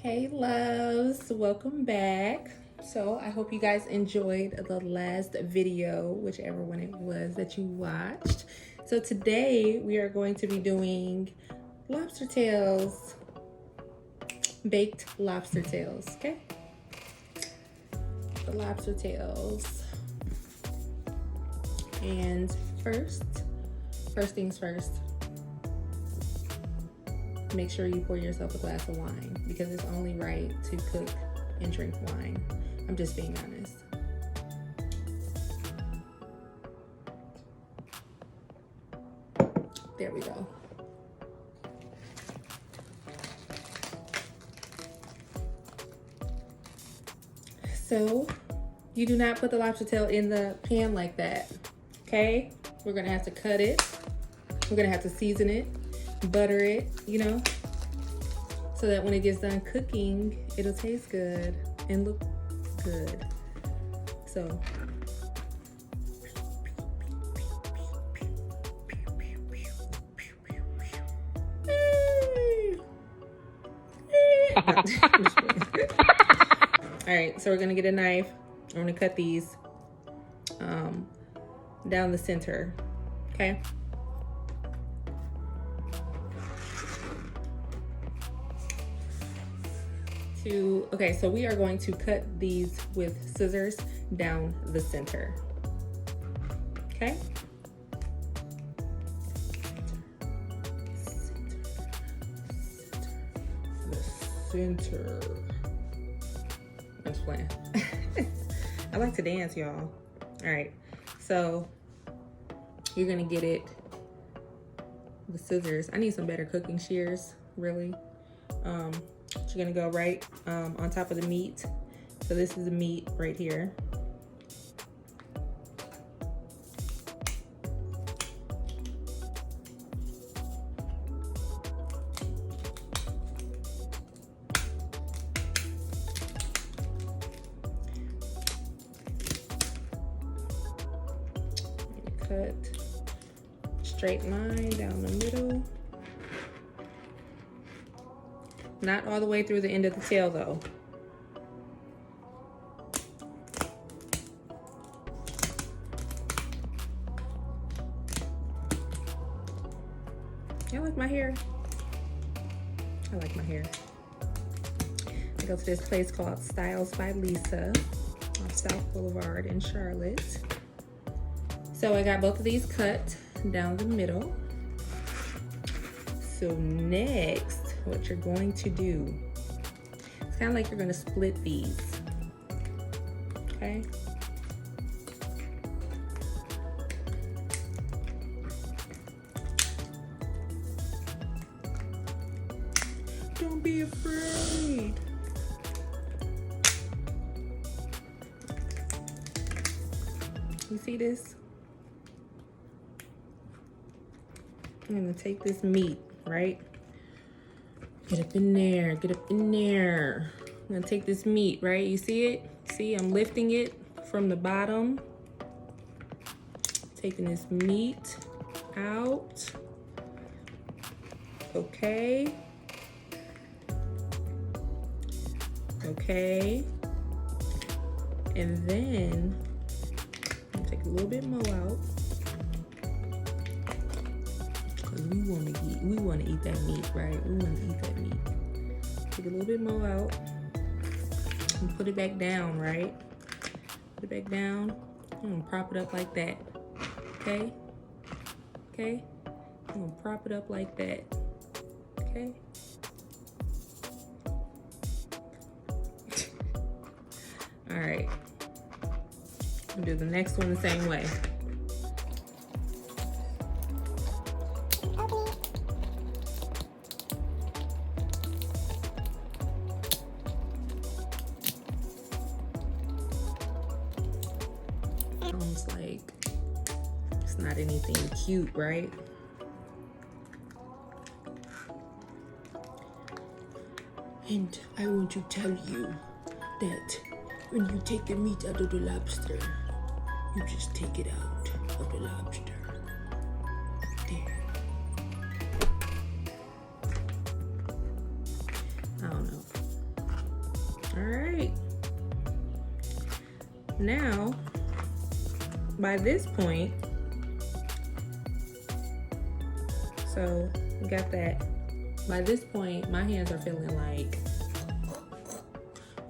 Hey loves, welcome back. So I hope you guys enjoyed the last video, whichever one it was that you watched. So today we are going to be doing lobster tails, baked lobster tails, okay? The lobster tails. And first things first, make sure you pour yourself a glass of wine because it's only right to cook and drink wine. I'm just being honest. There we go. So you do not put the lobster tail in the pan like that, okay? We're gonna have to cut it. We're gonna have to season it, butter it, you know, so that when it gets done cooking, it'll taste good and look good. So all right, so we're gonna get a knife. I'm gonna cut these down the center, okay? Okay, so we are going to cut these with scissors down the center, okay? The center. I'm just playing. I like to dance, y'all. All right, so you're gonna get it, the scissors. I need some better cooking shears, really. You're gonna go right on top of the meat. So this is the meat right here. Cut straight line down the middle. Not all the way through the end of the tail though. You like my hair? I like my hair. I go to this place called Styles by Lisa off South Boulevard in Charlotte. So I got both of these cut down the middle. So next, what you're going to do, it's kind of like you're going to split these, okay? Don't be afraid. You see this? I'm gonna take this meat, right? Get up in there, get up in there. I'm gonna take this meat, right? You see it? See, I'm lifting it from the bottom. Taking this meat out. Okay. Okay. And then, I'm gonna take a little bit more out. We want to eat that meat, right? We want to eat that meat. Take a little bit more out and put it back down, right? Put it back down. I'm gonna prop it up like that. Okay? Okay? I'm gonna prop it up like that. Okay? All right. I'm gonna do the next one the same way. Sounds like it's not anything cute, right? And I want to tell you that when you take the meat out of the lobster, you just take it out of the lobster. There. I don't know. Now, by this point, so we got that. By this point, my hands are feeling like,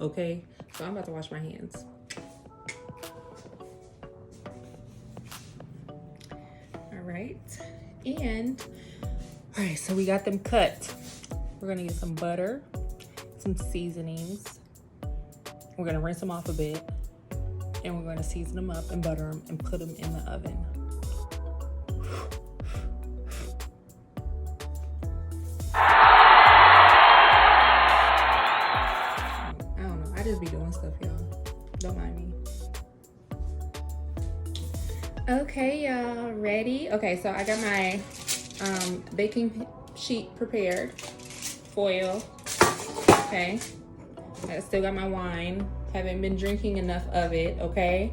okay, so I'm about to wash my hands. All right, and all right, so we got them cut. We're gonna get some butter, some seasonings. We're gonna rinse them off a bit, and we're gonna season them up and butter them and put them in the oven. I don't know, I just be doing stuff, y'all. Don't mind me. Okay, y'all, ready? Okay, so I got my baking sheet prepared, foil, okay? I still got my wine. Haven't been drinking enough of it, okay?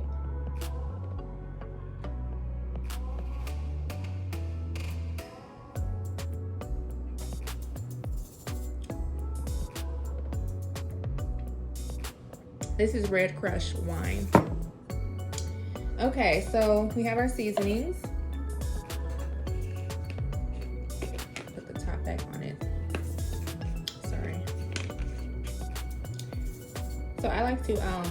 This is Red Crush wine. Okay, so we have our seasonings. Put the top back on it. Sorry. So I like to, I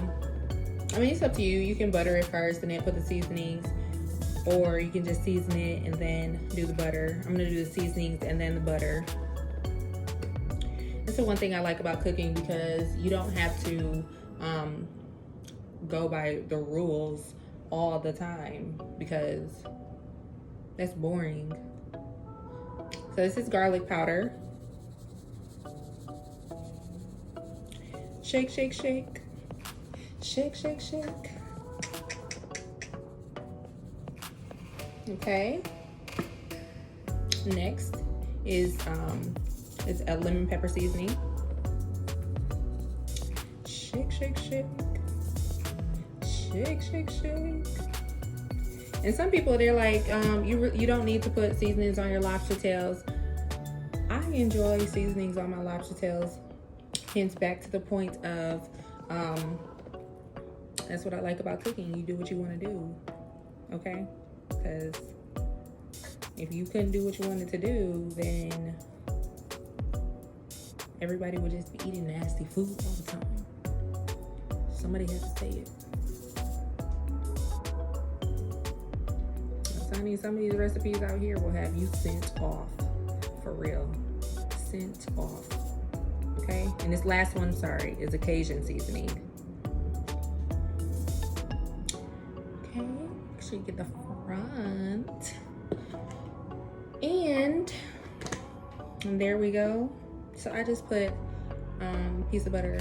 mean, it's up to you. You can butter it first and then put the seasonings, or you can just season it and then do the butter. I'm gonna do the seasonings and then the butter. That's the one thing I like about cooking, because you don't have to go by the rules all the time, because that's boring. So this is garlic powder. Shake, shake, shake. Shake, shake, shake. Okay. Next is a lemon pepper seasoning. Shake, shake, shake. Shake, shake, shake. And some people, they're like, you don't need to put seasonings on your lobster tails. I enjoy seasonings on my lobster tails. Hence, back to the point of, that's what I like about cooking. You do what you want to do, okay? Because if you couldn't do what you wanted to do, then everybody would just be eating nasty food all the time. Somebody has to say it. Some of these recipes out here will have you sent off, for real, sent off, okay? And this last one, sorry, is a Cajun seasoning. Okay, make sure you get the front. And there we go. So I just put a piece of butter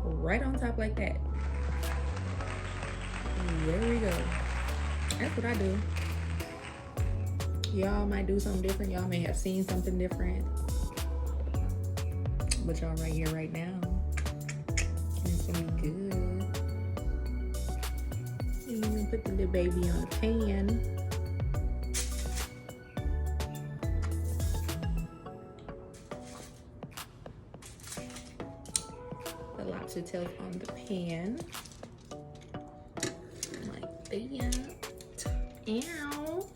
right on top like that. There we go. That's what I do. Y'all might do something different. Y'all may have seen something different. But y'all right here, right now. And it's gonna be good. And I'm gonna put the little baby on the pan. The lobster tails on the pan. Like that. Ow.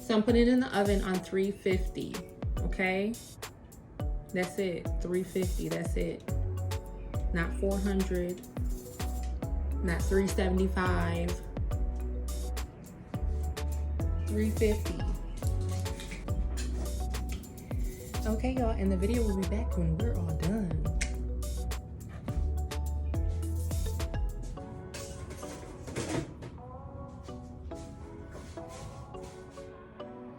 So I'm putting it in the oven on 350, okay? That's it, 350, that's it. Not 400, not 375, 350. Okay, y'all, and the video will be back when we're all done.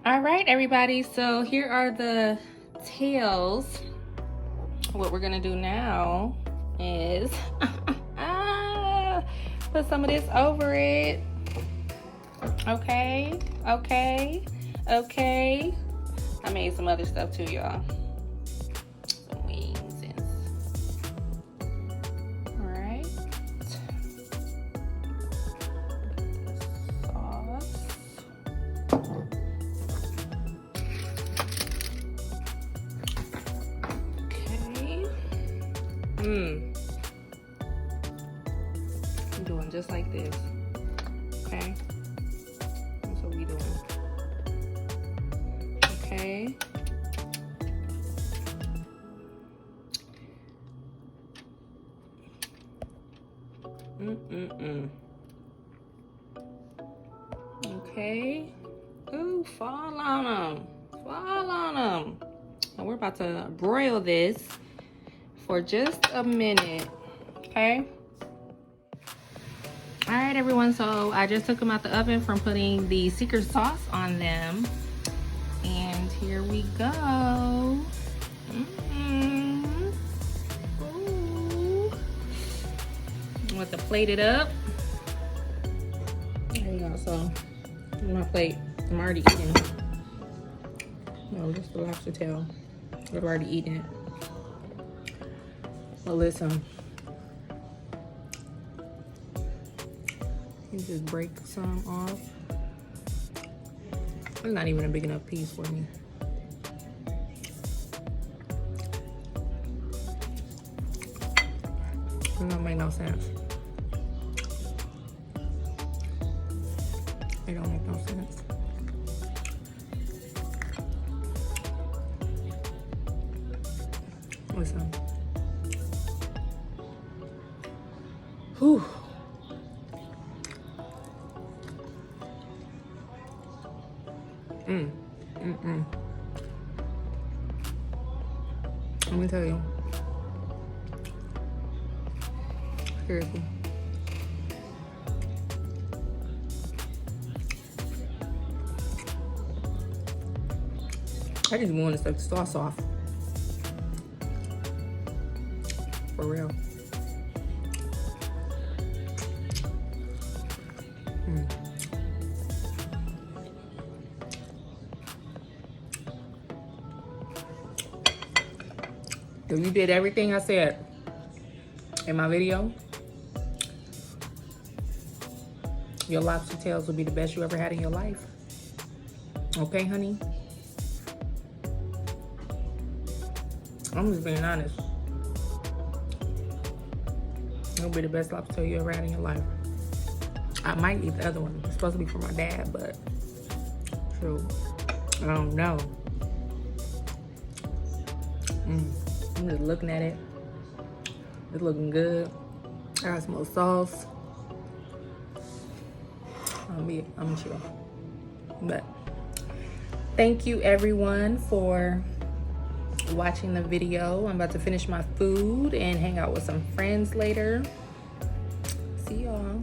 All right, everybody, so here are the tails. What we're gonna do now is put some of this over it. Okay, okay, okay. I made some other stuff too, y'all. Some wings and all right. Sauce. Okay. I'm doing just like this. Okay, that's what we doing. Okay. Okay. Ooh, fall on them. Fall on them. And we're about to broil this for just a minute. Okay. All right, everyone. So I just took them out the oven from putting the secret sauce on them. And here we go. Ooh. I'm going to plate it up. There you go. So, on my plate, I'm already eating. No, just the lobster tail. I've already eaten it. But listen, you just break some off. It's not even a big enough piece for me. It don't make no sense. It don't make no sense. Listen. Whew. Let me tell you. Seriously. I just want to take the sauce off. For real. If you did everything I said in my video, your lobster tails will be the best you ever had in your life. Okay, honey? I'm just being honest. It'll be the best lobster tail you ever had in your life. I might eat the other one. It's supposed to be for my dad, but true. I don't know. I'm just looking at it. It's looking good. I got some more sauce. I'm chill. But thank you everyone for watching the video. I'm about to finish my food and hang out with some friends later. See y'all.